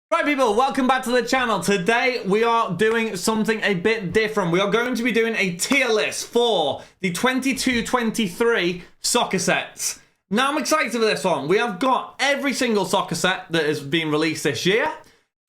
Right people, welcome back to the channel. Today we are doing something a bit different. We are going to be doing a tier list for the 22-23 soccer sets. Now I'm excited for this one. We have got every single soccer set that has been released this year.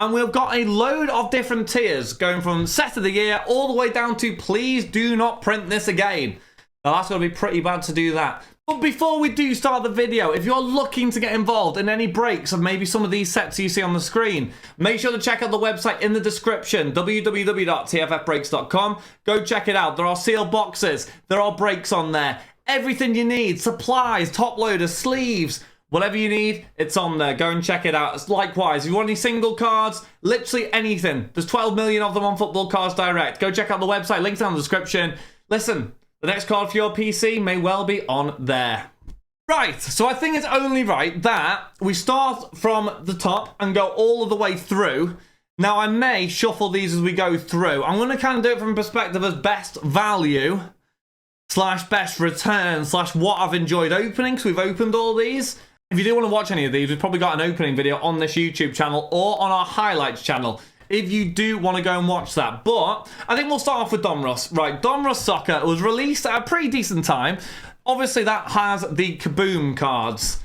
And we've got a load of different tiers going from set of the year all the way down to please do not print this again. Now that's going to be pretty bad to do that. But before we do start the video, if you're looking to get involved in any breaks of maybe some of these sets you see on the screen, make sure to check out the website in the description, www.tffbreaks.com. Go check it out. There are sealed boxes. There are breaks on there. Everything you need, supplies, top loaders, sleeves, whatever you need, it's on there. Go and check it out. Likewise, if you want any single cards, literally anything. There's 12 million of them on Football Cards Direct. Go check out the website. Links down in the description. Listen. The next card for your PC may well be on there. Right, so I think it's only right that we start from the top and go all of the way through. Now, I may shuffle these as we go through. I'm going to kind of do it from a perspective as best value / best return / what I've enjoyed opening, because we've opened all these. If you do want to watch any of these, we've probably got an opening video on this YouTube channel or on our highlights channel, if you do want to go and watch that. But I think we'll start off with Donruss. Right, Donruss Soccer was released at a pretty decent time. Obviously, that has the Kaboom cards.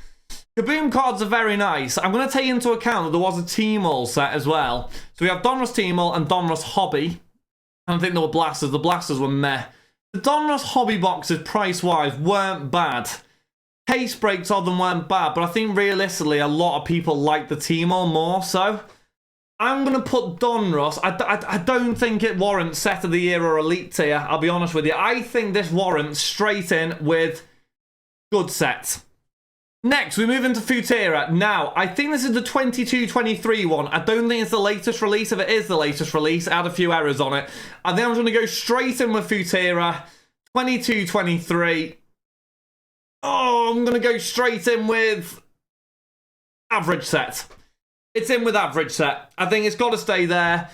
Kaboom cards are very nice. I'm going to take into account that there was a Team All set as well. So we have Donruss Team All and Donruss Hobby. I don't think there were blasters. The blasters were meh. The Donruss Hobby boxes, price-wise, weren't bad. Case breaks of them weren't bad, but I think realistically, a lot of people like the Team All more so. I'm going to put Donruss. I don't think it warrants set of the year or elite tier, I'll be honest with you. I think this warrants straight in with good set. Next, we move into Futera. Now, I think this is the 22-23 one. I don't think it's the latest release. If it is the latest release, it had a few errors on it. I think I'm going to go straight in with Futera. 22-23. Oh, I'm going to go straight in with average set. It's in with average set. I think it's got to stay there.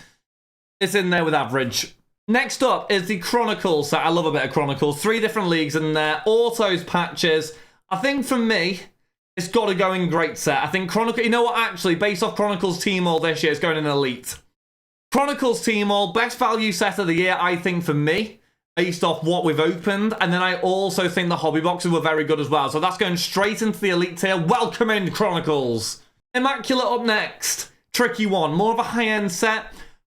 It's in there with average. Next up is the Chronicles set. I love a bit of Chronicles. 3 different leagues in there. Autos, patches. I think for me, it's got to go in great set. I think Chronicle... You know what? Actually, based off Chronicles Team All this year, it's going in elite. Chronicles Team All, best value set of the year, I think, for me, based off what we've opened. And then I also think the hobby boxes were very good as well. So that's going straight into the elite tier. Welcome in, Chronicles. Immaculate up next. Tricky one. More of a high-end set.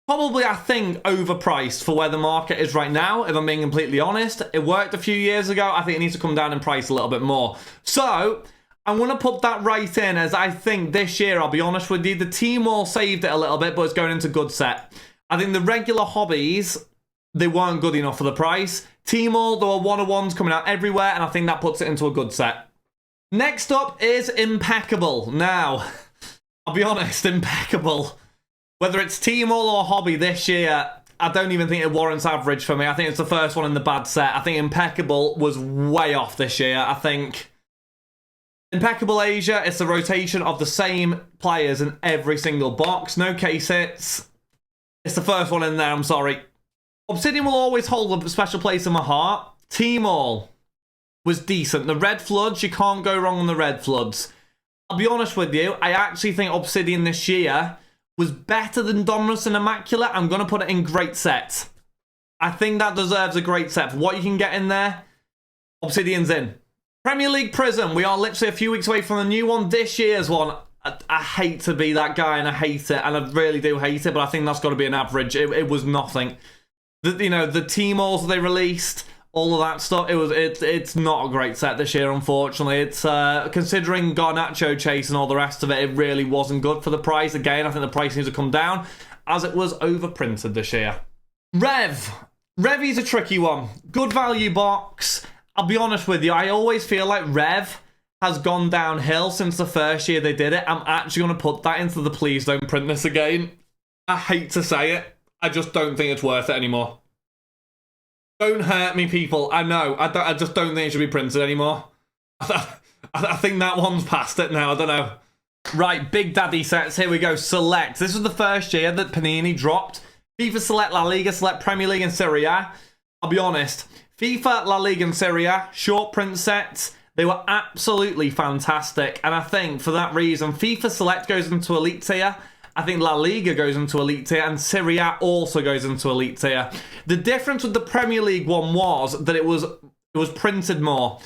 Probably, I think, overpriced for where the market is right now, if I'm being completely honest. It worked a few years ago. I think it needs to come down in price a little bit more. So, I'm going to put that right in, as I think this year, I'll be honest with you, the Team All saved it a little bit, but it's going into good set. I think the regular hobbies, they weren't good enough for the price. Team All, there were one-on-ones coming out everywhere, and I think that puts it into a good set. Next up is Impeccable. Now, I'll be honest, Impeccable. Whether it's Team All or Hobby this year, I don't even think it warrants average for me. I think it's the first one in the bad set. I think Impeccable was way off this year. I think Impeccable Asia, it's the rotation of the same players in every single box. No case hits. It's the first one in there, I'm sorry. Obsidian will always hold a special place in my heart. Team All was decent. The Red Floods, you can't go wrong on the Red Floods. I'll be honest with you, I actually think Obsidian this year was better than Donruss and Immaculate. I'm going to put it in great set. I think that deserves a great set. For what you can get in there, Obsidian's in. Premier League Prism, we are literally a few weeks away from the new one. This year's one, I hate to be that guy and I hate it, and I really do hate it, but I think that's got to be an average. It was nothing. The Team Alls they released, all of that stuff, it's not a great set this year, unfortunately. It's considering Garnacho Chase and all the rest of it, it really wasn't good for the price. Again, I think the price needs to come down, as it was overprinted this year. Revy's a tricky one. Good value box. I'll be honest with you, I always feel like Rev has gone downhill since the first year they did it. I'm actually going to put that into the please don't print this again. I hate to say it. I just don't think it's worth it anymore. Don't hurt me, people. I know. I just don't think it should be printed anymore. I think that one's past it now. I don't know. Right, Big Daddy sets. Here we go. Select. This was the first year that Panini dropped FIFA Select, La Liga Select, Premier League and Serie A. I'll be honest. FIFA, La Liga and Serie A, short print sets, they were absolutely fantastic. And I think for that reason, FIFA Select goes into Elite tier I think La Liga goes into elite tier, and Serie A also goes into elite tier. The difference with the Premier League one was that it was printed more.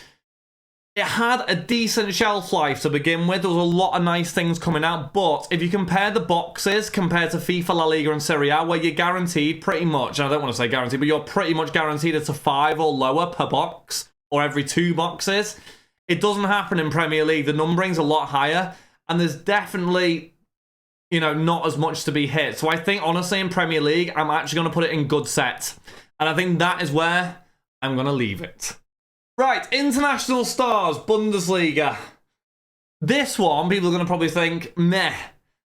It had a decent shelf life to begin with. There was a lot of nice things coming out. But if you compare the boxes compared to FIFA, La Liga and Serie A, where you're guaranteed pretty much, and I don't want to say guaranteed, but you're pretty much guaranteed it's a 5 or lower per box, or every 2 boxes. It doesn't happen in Premier League. The numbering's a lot higher, and there's definitely, you know, not as much to be hit. So I think, honestly, in Premier League, I'm actually going to put it in good set. And I think that is where I'm going to leave it. Right, International Stars, Bundesliga. This one, people are going to probably think, meh.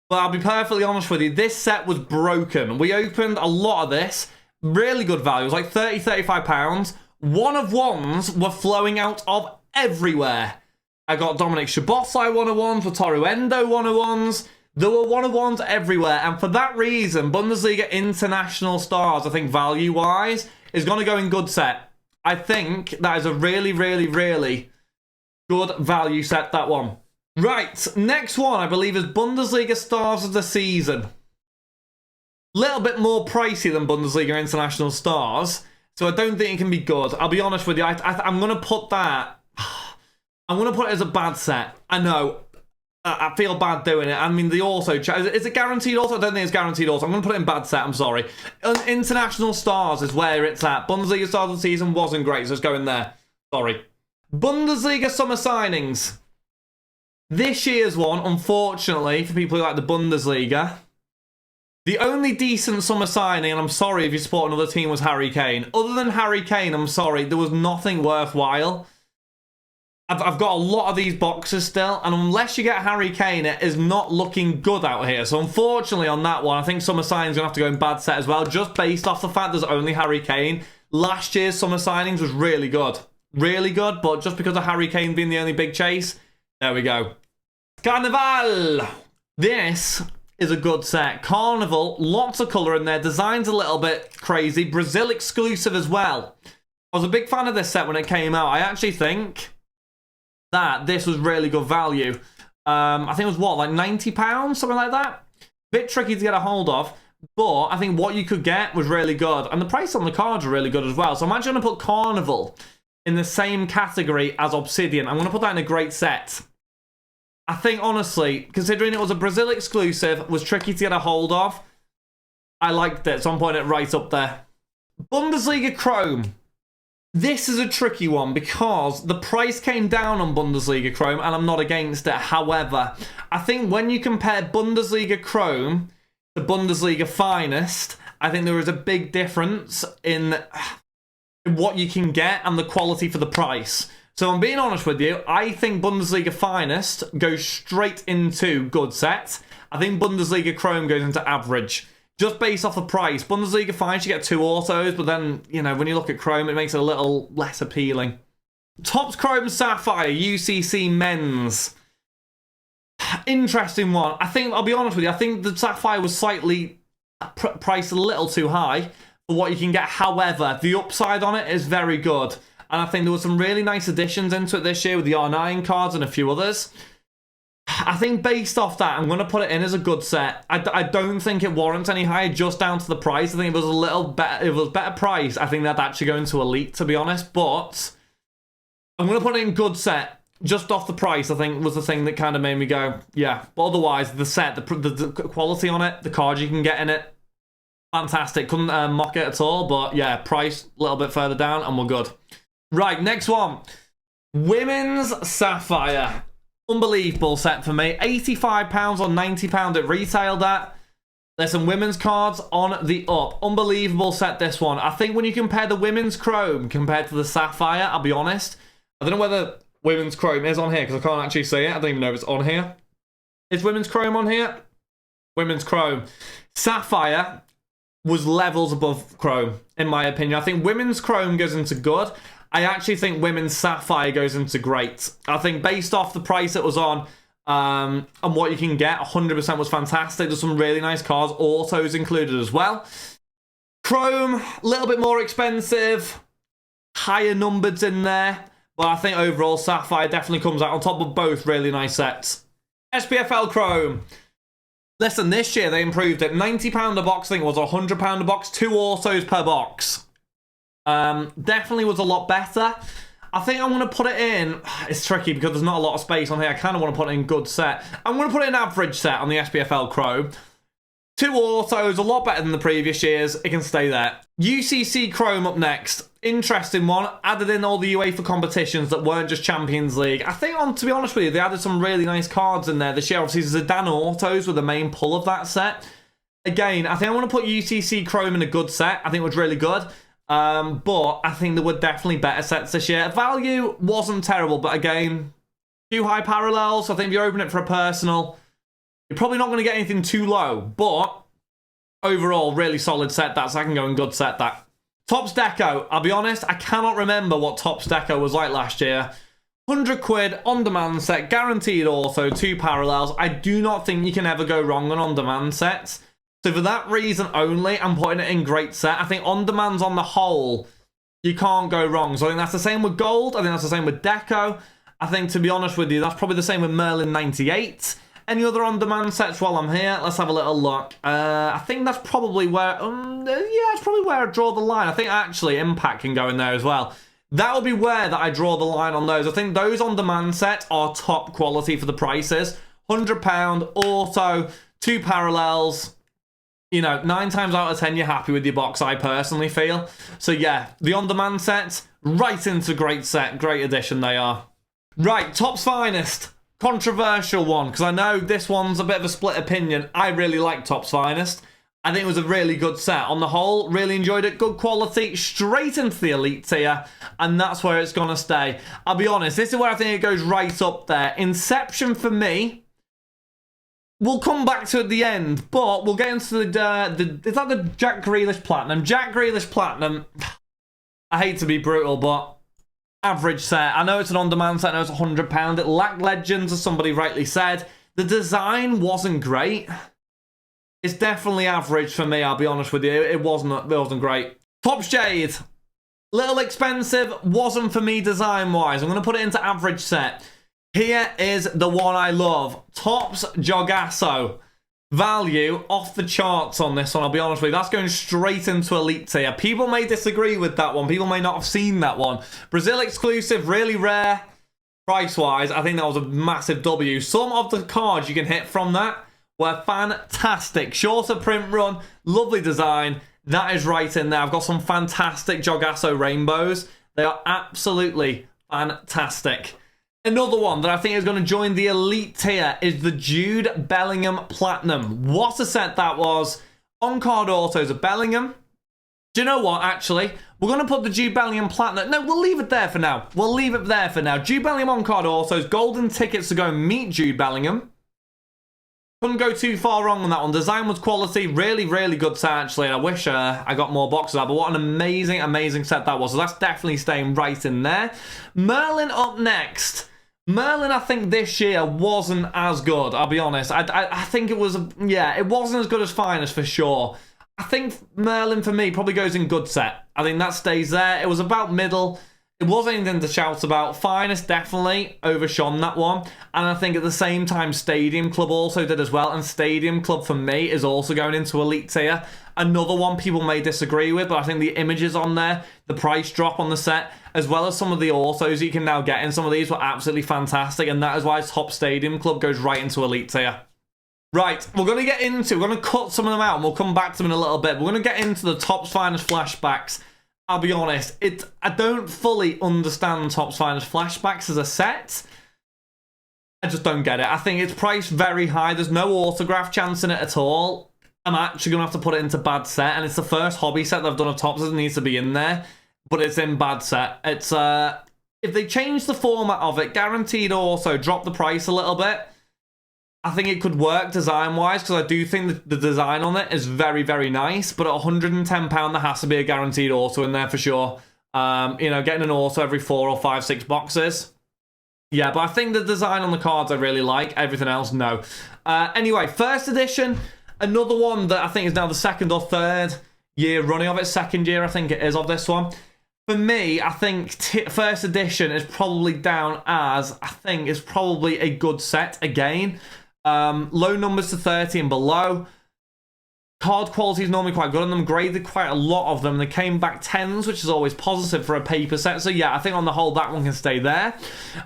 But I'll be perfectly honest with you, this set was broken. We opened a lot of this. Really good value. It was like £30, £35. One of ones were flowing out of everywhere. I got Dominic Szoboszlai 101s, Wataru Endo 101s. There were 101s everywhere. And for that reason, Bundesliga International Stars, I think value-wise, is going to go in good set. I think that is a really, really, really good value set, that one. Right, next one, I believe, is Bundesliga Stars of the Season. Little bit more pricey than Bundesliga International Stars, so I don't think it can be good. I'll be honest with you, I'm going to put that... I'm going to put it as a bad set. I know. I feel bad doing it. I mean, the auto... Is it guaranteed auto? I don't think it's guaranteed auto. I'm going to put it in bad set. I'm sorry. International Stars is where it's at. Bundesliga Stars of the Season wasn't great, so let's go in there. Sorry. Bundesliga Summer Signings. This year's one, unfortunately, for people who like the Bundesliga, the only decent summer signing, and I'm sorry if you support another team, was Harry Kane. Other than Harry Kane, I'm sorry, there was nothing worthwhile. I've got a lot of these boxes still, and unless you get Harry Kane, it is not looking good out here. So unfortunately on that one, I think summer signings are going to have to go in bad set as well, just based off the fact there's only Harry Kane. Last year's summer signings was really good. Really good, but just because of Harry Kane being the only big chase, there we go. Carnival! This is a good set. Carnival, lots of colour in there. Design's a little bit crazy. Brazil exclusive as well. I was a big fan of this set when it came out. I actually think that this was really good value. I think it was what, like £90, something like that? Bit tricky to get a hold of, but I think what you could get was really good, and the price on the cards are really good as well. So I'm actually going to put Carnival in the same category as Obsidian. I'm going to put that in a great set. I think, honestly, considering it was a Brazil exclusive, was tricky to get a hold of, I liked it, so I'm putting it right up there. Bundesliga Chrome. This is a tricky one because the price came down on Bundesliga Chrome, and I'm not against it. However, I think when you compare Bundesliga Chrome to Bundesliga Finest, I think there is a big difference in what you can get and the quality for the price. So I'm being honest with you, I think Bundesliga Finest goes straight into good set. I think Bundesliga Chrome goes into average. Just based off the price. Bundesliga Finest, you get 2 autos, but then, you know, when you look at Chrome, it makes it a little less appealing. Topps Chrome Sapphire, UCC Men's. Interesting one. I think, I'll be honest with you, I think the Sapphire was slightly priced a little too high for what you can get. However, the upside on it is very good. And I think there were some really nice additions into it this year with the R9 cards and a few others. I think based off that, I'm going to put it in as a good set. I don't think it warrants any higher just down to the price. I think it was a little better. It was better price. I think that'd actually go into Elite, to be honest. But I'm going to put it in good set. Just off the price, I think, was the thing that kind of made me go, yeah. But otherwise, the set, the quality on it, the cards you can get in it, fantastic. Couldn't mock it at all. But yeah, price a little bit further down and we're good. Right, next one. Women's Sapphire. Unbelievable set for me. £85 or £90 it retailed at. There's some women's cards on the up. Unbelievable set, this one. I think when you compare the women's Chrome compared to the Sapphire, I'll be honest, I don't know whether women's Chrome is on here because I can't actually see it. I don't even know if it's on here. Is women's Chrome on here? Women's Chrome. Sapphire was levels above Chrome, in my opinion. I think women's Chrome goes into good. I actually think women's Sapphire goes into great. I think based off the price it was on and what you can get, 100% was fantastic. There's some really nice cards, autos included as well. Chrome, a little bit more expensive, higher numbered in there. But I think overall Sapphire definitely comes out on top of both really nice sets. SPFL Chrome. Listen, this year they improved it. £90 a box, I think it was £100 a box. 2 autos per box. Definitely was a lot better. I think I'm going to put it in... It's tricky because there's not a lot of space on here. I kind of want to put it in good set. I'm going to put it in average set on the SPFL Chrome. 2 autos, a lot better than the previous years. It can stay there. UCC Chrome up next. Interesting one. Added in all the UEFA competitions that weren't just Champions League. I think, to be honest with you, they added some really nice cards in there this year. Obviously, Zidane autos were the main pull of that set. Again, I think I want to put UCC Chrome in a good set. I think it was really good. But I think there were definitely better sets this year. Value wasn't terrible, but again, too high parallels. I think if you open it for a personal... You're probably not going to get anything too low, but overall, really solid set that, so I can go in good set that. Topps Deco, I'll be honest, I cannot remember what Topps Deco was like last year. £100 on-demand set, guaranteed auto, 2 parallels. I do not think you can ever go wrong on on-demand sets. So for that reason only, I'm putting it in great set. I think on-demands on the whole, you can't go wrong. So I think that's the same with gold. I think that's the same with Deco. I think, to be honest with you, that's probably the same with Merlin 98. Any other on-demand sets while I'm here? Let's have a little look. I think that's probably where... yeah, it's probably where I draw the line. I think actually Impact can go in there as well. That would be where that I draw the line on those. I think those on-demand sets are top quality for the prices. £100, auto, 2 parallels. You know, 9 times out of 10, you're happy with your box, I personally feel. So yeah, the on-demand sets, right into great set. Great addition they are. Right, Topps Finest. Controversial one, because I know this one's a bit of a split opinion. I really like Topps Finest. I think it was a really good set. On the whole, really enjoyed it. Good quality, straight into the elite tier, and that's where it's going to stay. I'll be honest, this is where I think it goes right up there. Inception for me, we'll come back to at the end, but we'll get into is that the Jack Grealish Platinum? Jack Grealish Platinum, I hate to be brutal, but average set. I know it's an on-demand set. I know it's £100. It lacked legends, as somebody rightly said. The design wasn't great. It's definitely average for me, I'll be honest with you. It wasn't great. Topps Jade. Little expensive. Wasn't for me design-wise. I'm going to put it into average set. Here is the one I love. Topps Jogasso. Value off the charts on this one, I'll be honest with you. That's going straight into elite tier. People may disagree with that one. People may not have seen that one. Brazil exclusive, really rare. Price-wise, I think that was a massive W. Some of the cards you can hit from that were fantastic. Shorter print run, lovely design. That is right in there. I've got some fantastic Jogasso rainbows. They are absolutely fantastic. Another one that I think is going to join the elite tier is the Jude Bellingham Platinum. What a set that was. On-card autos of Bellingham. Do you know what, actually? We're going to put the Jude Bellingham Platinum... No, we'll leave it there for now. We'll leave it there for now. Jude Bellingham on-card autos. Golden tickets to go and meet Jude Bellingham. Couldn't go too far wrong on that one. Design was quality. Really, really good set, actually. I wish I got more boxes out, but what an amazing, amazing set that was. So that's definitely staying right in there. Merlin up next. Merlin, I think this year wasn't as good, I'll be honest. I think it was, yeah, it wasn't as good as Finest for sure. I think Merlin, for me, probably goes in good set. I think that stays there. It was about middle. It wasn't anything to shout about. Finest definitely overshone that one. And I think at the same time, Stadium Club also did as well. And Stadium Club, for me, is also going into elite tier. Another one people may disagree with, but I think the images on there, the price drop on the set, as well as some of the autos you can now get in some of these were absolutely fantastic. And that is why Topps Stadium Club goes right into elite tier. Right, we're going to cut some of them out and we'll come back to them in a little bit. We're going to get into the Topps Finest flashbacks. I'll be honest, I don't fully understand Topps Finest flashbacks as a set. I just don't get it. I think it's priced very high. There's no autograph chance in it at all. I'm actually going to have to put it into bad set, and it's the first hobby set that I've done of Topps that needs to be in there, but it's in bad set. It's if they change the format of it, guaranteed also drop the price a little bit, I think it could work design-wise, because I do think the design on it is very, very nice, but at £110, there has to be a guaranteed auto in there for sure. You know, getting an auto every 4 or 5, 6 boxes. Yeah, but I think the design on the cards I really like. Everything else, no. Anyway, first edition, another one that I think is now the second or third year running of it. Second year, I think it is, of this one. For me, I think first edition is probably down as, I think, is probably a good set again. Low numbers to 30 and below. Card quality is normally quite good on them. Graded quite a lot of them. They came back 10s, which is always positive for a paper set. So yeah, I think on the whole, that one can stay there.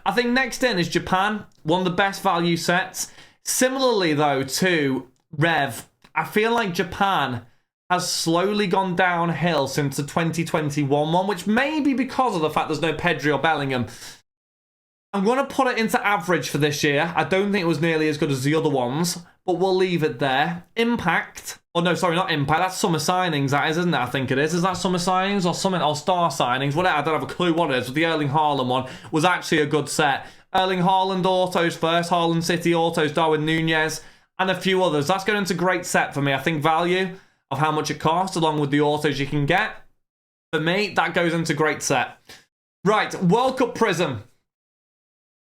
I think next in is Japan. One of the best value sets. Similarly, though, to Rev, I feel like Japan has slowly gone downhill since the 2021 one, which may be because of the fact there's no Pedri or Bellingham. I'm going to put it into average for this year. I don't think it was nearly as good as the other ones, but we'll leave it there. Impact. Oh, no, sorry, not Impact. That's summer signings, that is, isn't it? I think it is. Is that summer signings or something? Or star signings? Whatever. I don't have a clue what it is. But the Erling Haaland one was actually a good set. Erling Haaland autos first. Haaland City autos. Darwin Nunez. And a few others. That's going into great set for me. I think value of how much it costs along with the autos you can get. For me, that goes into great set. Right. World Cup Prism.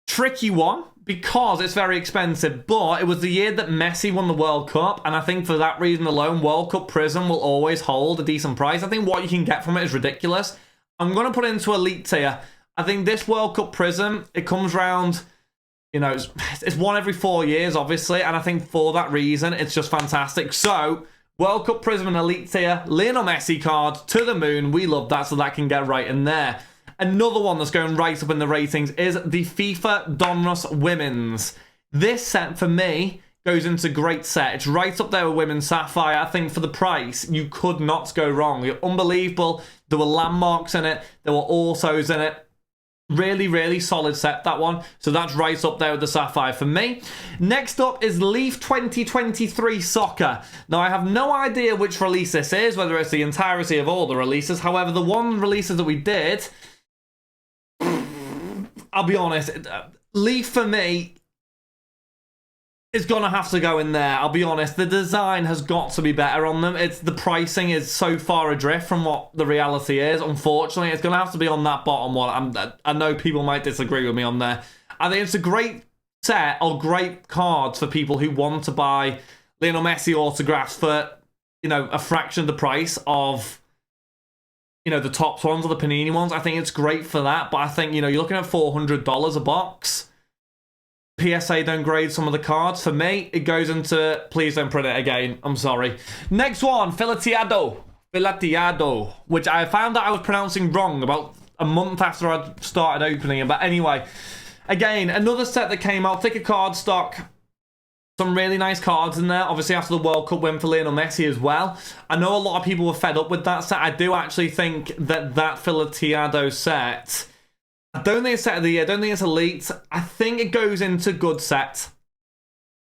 Tricky one. Because it's very expensive, but it was the year that Messi won the World Cup, and I think for that reason alone, World Cup Prism will always hold a decent price. I think what you can get from it is ridiculous. I'm going to put it into Elite tier. I think this World Cup Prism, it comes round, you know, it's one every 4 years, obviously, and I think for that reason, it's just fantastic. So, World Cup Prism and Elite tier, Lionel Messi card, to the moon. We love that, so that can get right in there. Another one that's going right up in the ratings is the FIFA Donruss Women's. This set, for me, goes into great set. It's right up there with Women's Sapphire. I think for the price, you could not go wrong. You're unbelievable. There were landmarks in it. There were autos in it. Really, really solid set, that one. So that's right up there with the Sapphire for me. Next up is Leaf 2023 Soccer. Now, I have no idea which release this is, whether it's the entirety of all the releases. However, the one releases that we did... I'll be honest, Leaf for me is going to have to go in there. I'll be honest, the design has got to be better on them. The pricing is so far adrift from what the reality is. Unfortunately, it's going to have to be on that bottom one. I know people might disagree with me on there. I think it's a great set or great cards for people who want to buy Lionel Messi autographs for, you know, a fraction of the price of... you know, the top ones or the Panini ones. I think it's great for that, but I think, you know, you're looking at $400 a box. PSA don't grade some of the cards. For me, it goes into, please don't print it again. I'm sorry. Next one, Filateado, which I found that I was pronouncing wrong about a month after I started opening it. But anyway, again, another set that came out, thicker card stock. Some really nice cards in there, obviously after the World Cup win for Lionel Messi as well. I know a lot of people were fed up with that set. I do actually think that Filateado set, I don't think it's set of the year, I don't think it's elite. I think it goes into good set.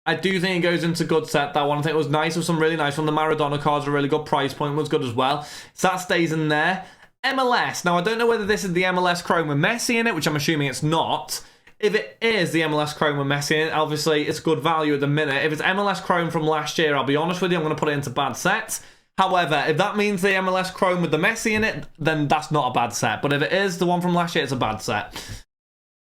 I do think it goes into good set, that one. I think it was nice, with some really nice one. The Maradona cards are a really good, price point was good as well. So that stays in there. MLS, now I don't know whether this is the MLS Chrome with Messi in it, which I'm assuming it's not. If it is the MLS Chrome with Messi in it, obviously it's good value at the minute. If it's MLS Chrome from last year, I'll be honest with you, I'm going to put it into bad sets. However, if that means the MLS Chrome with the Messi in it, then that's not a bad set. But if it is the one from last year, it's a bad set.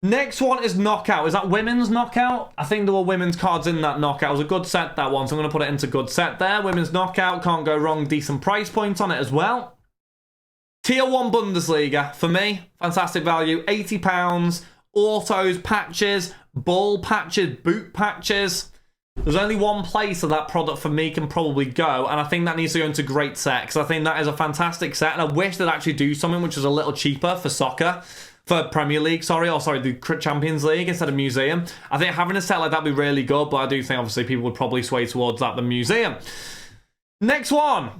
Next one is Knockout. Is that Women's Knockout? I think there were women's cards in that Knockout. It was a good set, that one, so I'm going to put it into good set there. Women's Knockout, can't go wrong. Decent price point on it as well. Tier 1 Bundesliga, for me, fantastic value. £80. Autos, patches, ball patches, boot patches. There's only one place that that product for me can probably go, and I think that needs to go into great set, because I think that is a fantastic set, and I wish they'd actually do something which is a little cheaper for soccer, for Premier League, the Champions League instead of Museum. I think having a set like that would be really good, but I do think obviously people would probably sway towards that than Museum. Next one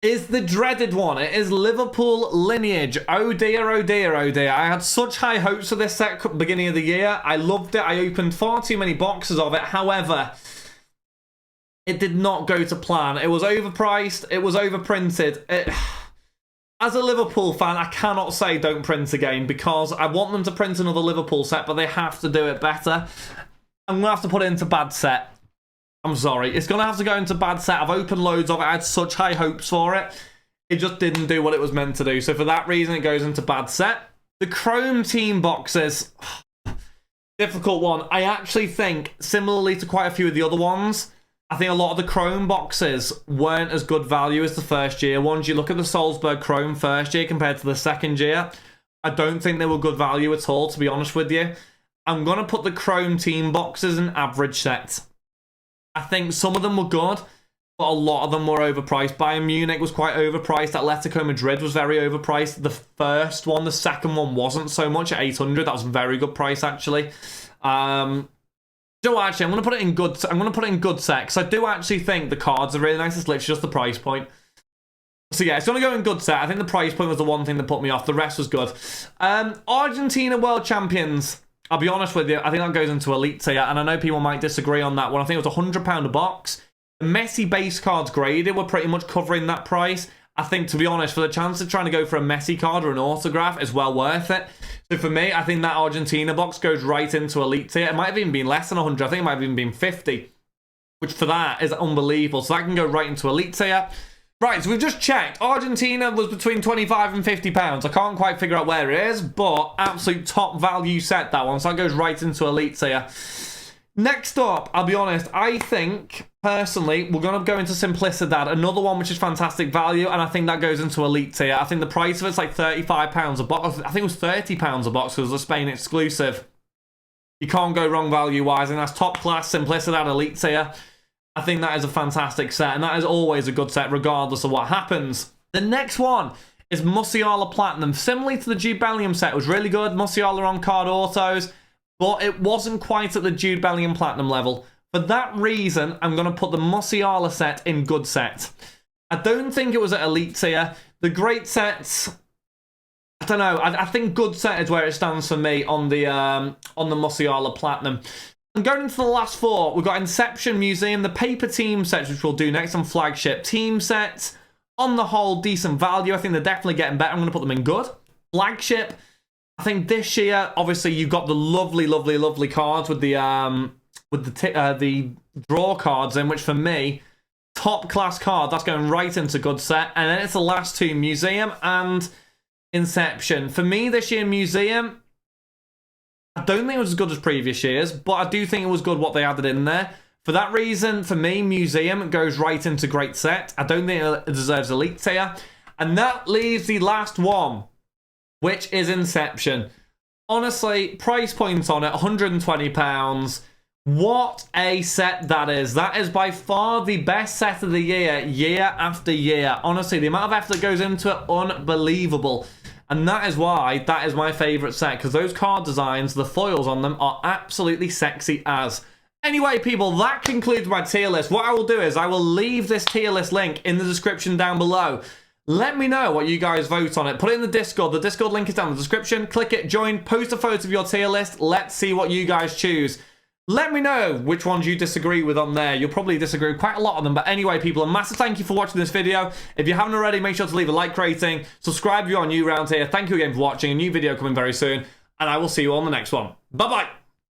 is the dreaded one. It is Liverpool Lineage. Oh dear, oh dear, oh dear. I had such high hopes for this set at the beginning of the year. I loved it. I opened far too many boxes of it. However, it did not go to plan. It was overpriced. It was overprinted. As a Liverpool fan, I cannot say don't print again, because I want them to print another Liverpool set, but they have to do it better. I'm going to have to put it into bad set. I'm sorry. It's going to have to go into bad set. I've opened loads of it. I had such high hopes for it. It just didn't do what it was meant to do. So for that reason, it goes into bad set. The Chrome team boxes. Difficult one. I actually think, similarly to quite a few of the other ones, I think a lot of the Chrome boxes weren't as good value as the first year ones. You look at the Salzburg Chrome first year compared to the second year, I don't think they were good value at all, to be honest with you. I'm going to put the Chrome team boxes in average set. I think some of them were good, but a lot of them were overpriced. Bayern Munich was quite overpriced. Atletico Madrid was very overpriced. The first one, the second one wasn't so much at 800. That was a very good price, actually. Actually, I'm going to put it in good. I'm going to put it in good set, because I do actually think the cards are really nice. It's literally just the price point. So yeah, it's going to go in good set. I think the price point was the one thing that put me off. The rest was good. Argentina World Champions. I'll be honest with you. I think that goes into Elite tier, and I know people might disagree on that one. I think it was £100 a box. The Messi base cards graded were pretty much covering that price. I think, to be honest, for the chance of trying to go for a Messi card or an autograph is well worth it. So for me, I think that Argentina box goes right into Elite tier. It might have even been less than 100. I think it might have even been 50, which for that is unbelievable. So that can go right into Elite tier. Right, so we've just checked. Argentina was between £25 and £50. I can't quite figure out where it is, but absolute top value set, that one. So that goes right into Elite tier. Next up, I'll be honest, I think, personally, we're going to go into Simplicidad, another one which is fantastic value, and I think that goes into Elite tier. I think the price of it's like £35 a box. I think it was £30 a box because it was a Spain exclusive. You can't go wrong value-wise, and that's top class Simplicidad Elite tier. I think that is a fantastic set, and that is always a good set regardless of what happens. The next one is Musiala Platinum. Similarly to the Jude Bellingham set, it was really good. Musiala on card autos, but it wasn't quite at the Jude Bellingham Platinum level. For that reason, I'm going to put the Musiala set in good set. I don't think it was at Elite tier. The great sets, I don't know. I think good set is where it stands for me on the Musiala Platinum. And going into the last four, we've got Inception, Museum, the paper team sets, which we'll do next, on flagship team sets. On the whole, decent value. I think they're definitely getting better. I'm going to put them in good. Flagship, I think this year, obviously, you've got the lovely, lovely, lovely cards with the draw cards in, which for me, top class card. That's going right into good set. And then it's the last two, Museum and Inception. For me, this year, Museum, I don't think it was as good as previous years, but I do think it was good what they added in there. For that reason, for me, Museum goes right into great set. I don't think it deserves Elite tier. And that leaves the last one, which is Inception. Honestly, price point on it, £120. What a set that is. That is by far the best set of the year, year after year. Honestly, the amount of effort that goes into it, unbelievable. And that is why that is my favourite set, because those card designs, the foils on them, are absolutely sexy as. Anyway, people, that concludes my tier list. What I will do is I will leave this tier list link in the description down below. Let me know what you guys vote on it. Put it in the Discord. The Discord link is down in the description. Click it, join, post a photo of your tier list. Let's see what you guys choose. Let me know which ones you disagree with on there. You'll probably disagree with quite a lot of them. But anyway, people, a massive thank you for watching this video. If you haven't already, make sure to leave a like rating. Subscribe if you're new around here. Thank you again for watching. A new video coming very soon. And I will see you on the next one. Bye-bye.